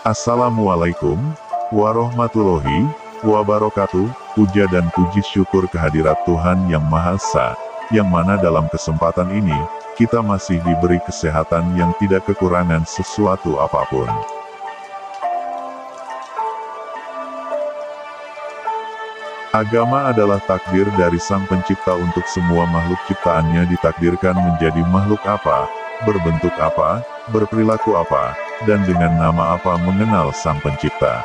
Assalamualaikum warahmatullahi wabarakatuh. Puja dan puji syukur kehadirat Tuhan Yang Maha Esa, yang mana dalam kesempatan ini, kita masih diberi kesehatan yang tidak kekurangan sesuatu apapun. Agama adalah takdir dari Sang Pencipta untuk semua makhluk ciptaannya ditakdirkan menjadi makhluk apa, berbentuk apa, berperilaku apa, dan dengan nama apa mengenal Sang Pencipta.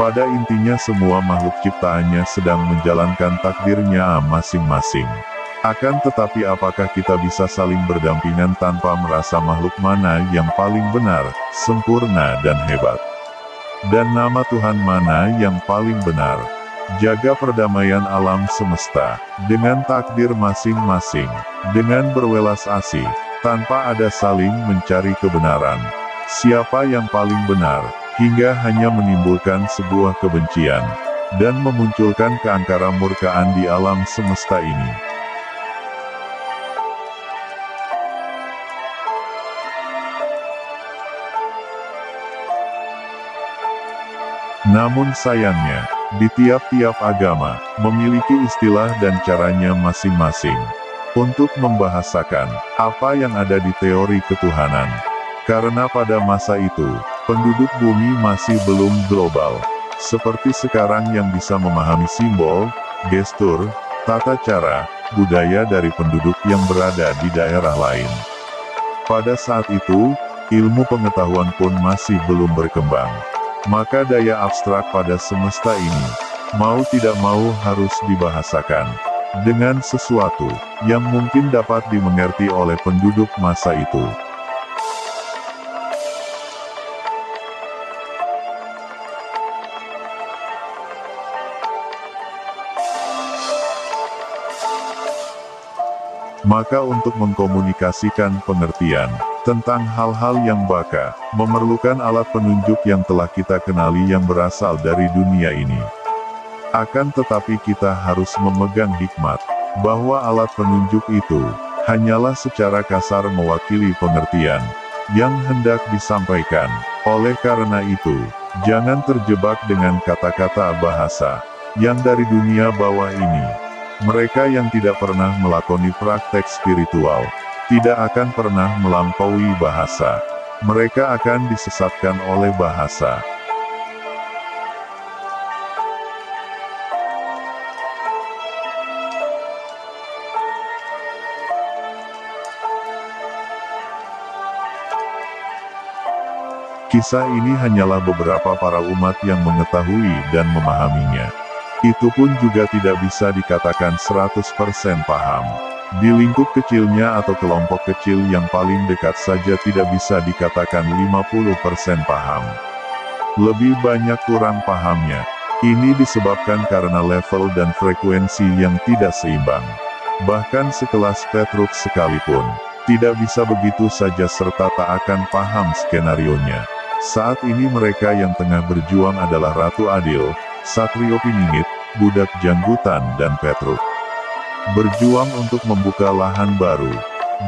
Pada intinya semua makhluk ciptaannya sedang menjalankan takdirnya masing-masing. Akan tetapi apakah kita bisa saling berdampingan tanpa merasa makhluk mana yang paling benar, sempurna dan hebat? Dan nama Tuhan mana yang paling benar? Jaga perdamaian alam semesta, dengan takdir masing-masing, dengan berwelas asih, tanpa ada saling mencari kebenaran. Siapa yang paling benar, hingga hanya menimbulkan sebuah kebencian, dan memunculkan keangkara murkaan di alam semesta ini. Namun sayangnya, di tiap-tiap agama, memiliki istilah dan caranya masing-masing, untuk membahasakan, apa yang ada di teori ketuhanan. Karena pada masa itu, penduduk bumi masih belum global, seperti sekarang yang bisa memahami simbol, gestur, tata cara, budaya dari penduduk yang berada di daerah lain. Pada saat itu, ilmu pengetahuan pun masih belum berkembang. Maka daya abstrak pada semesta ini, mau tidak mau harus dibahasakan, dengan sesuatu, yang mungkin dapat dimengerti oleh penduduk masa itu. Maka untuk mengkomunikasikan pengertian tentang hal-hal yang baka, memerlukan alat penunjuk yang telah kita kenali yang berasal dari dunia ini. Akan tetapi kita harus memegang hikmat, bahwa alat penunjuk itu, hanyalah secara kasar mewakili pengertian, yang hendak disampaikan. Oleh karena itu, jangan terjebak dengan kata-kata bahasa, yang dari dunia bawah ini. Mereka yang tidak pernah melakoni praktek spiritual, tidak akan pernah melampaui bahasa. Mereka akan disesatkan oleh bahasa. Kisah ini hanyalah beberapa para umat yang mengetahui dan memahaminya. Itu pun juga tidak bisa dikatakan 100% paham. Di lingkup kecilnya atau kelompok kecil yang paling dekat saja tidak bisa dikatakan 50% paham. Lebih banyak kurang pahamnya. Ini disebabkan karena level dan frekuensi yang tidak seimbang. Bahkan sekelas Petruk sekalipun, tidak bisa begitu saja serta tak akan paham skenarionya. Saat ini mereka yang tengah berjuang adalah Ratu Adil, Satrio Piningit, Budak Janggutan dan Petruk. Berjuang untuk membuka lahan baru,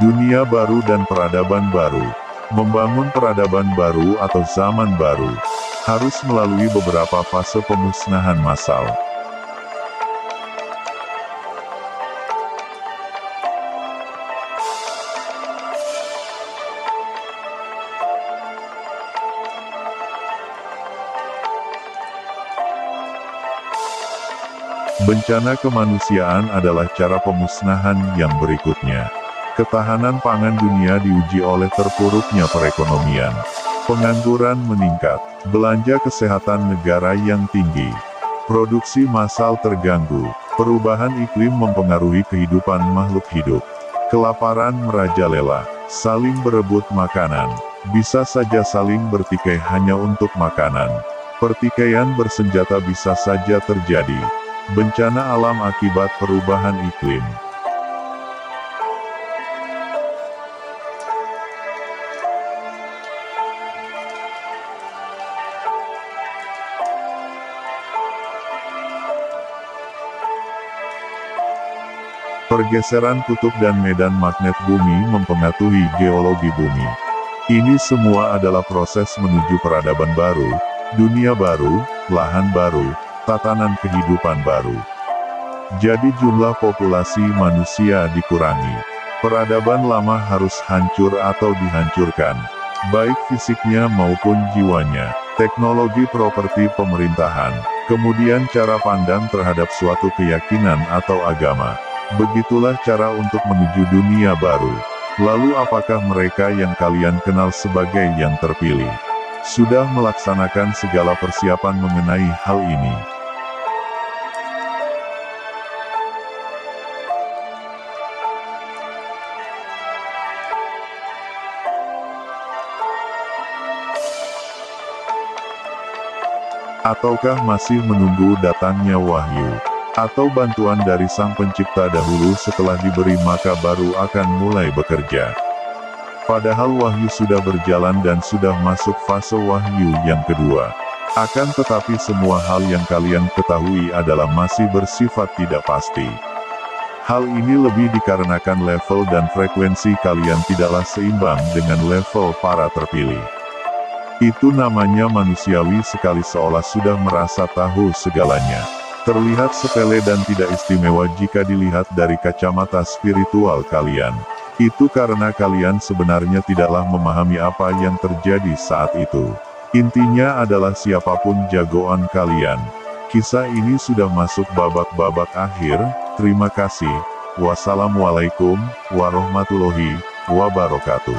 dunia baru dan peradaban baru. Membangun peradaban baru atau zaman baru, harus melalui beberapa fase pemusnahan massal. Bencana kemanusiaan adalah cara pemusnahan yang berikutnya. Ketahanan pangan dunia diuji oleh terpuruknya perekonomian. Pengangguran meningkat, belanja kesehatan negara yang tinggi. Produksi massal terganggu, perubahan iklim mempengaruhi kehidupan makhluk hidup. Kelaparan merajalela, saling berebut makanan, bisa saja saling bertikai hanya untuk makanan. Pertikaian bersenjata bisa saja terjadi. Bencana alam akibat perubahan iklim. Pergeseran kutub dan medan magnet bumi mempengaruhi geologi bumi. Ini semua adalah proses menuju peradaban baru, dunia baru, lahan baru, tatanan kehidupan baru. Jadi jumlah populasi manusia dikurangi. Peradaban lama harus hancur atau dihancurkan, baik fisiknya maupun jiwanya. Teknologi properti pemerintahan, kemudian cara pandang terhadap suatu keyakinan atau agama. Begitulah cara untuk menuju dunia baru. Lalu apakah mereka yang kalian kenal sebagai yang terpilih sudah melaksanakan segala persiapan mengenai hal ini? Ataukah masih menunggu datangnya wahyu, atau bantuan dari Sang Pencipta dahulu setelah diberi maka baru akan mulai bekerja? Padahal wahyu sudah berjalan dan sudah masuk fase wahyu yang kedua. Akan tetapi semua hal yang kalian ketahui adalah masih bersifat tidak pasti. Hal ini lebih dikarenakan level dan frekuensi kalian tidaklah seimbang dengan level para terpilih. Itu namanya manusiawi sekali, seolah sudah merasa tahu segalanya. Terlihat sepele dan tidak istimewa jika dilihat dari kacamata spiritual kalian. Itu karena kalian sebenarnya tidaklah memahami apa yang terjadi saat itu. Intinya adalah siapapun jagoan kalian. Kisah ini sudah masuk babak-babak akhir. Terima kasih. Wassalamualaikum warahmatullahi wabarakatuh.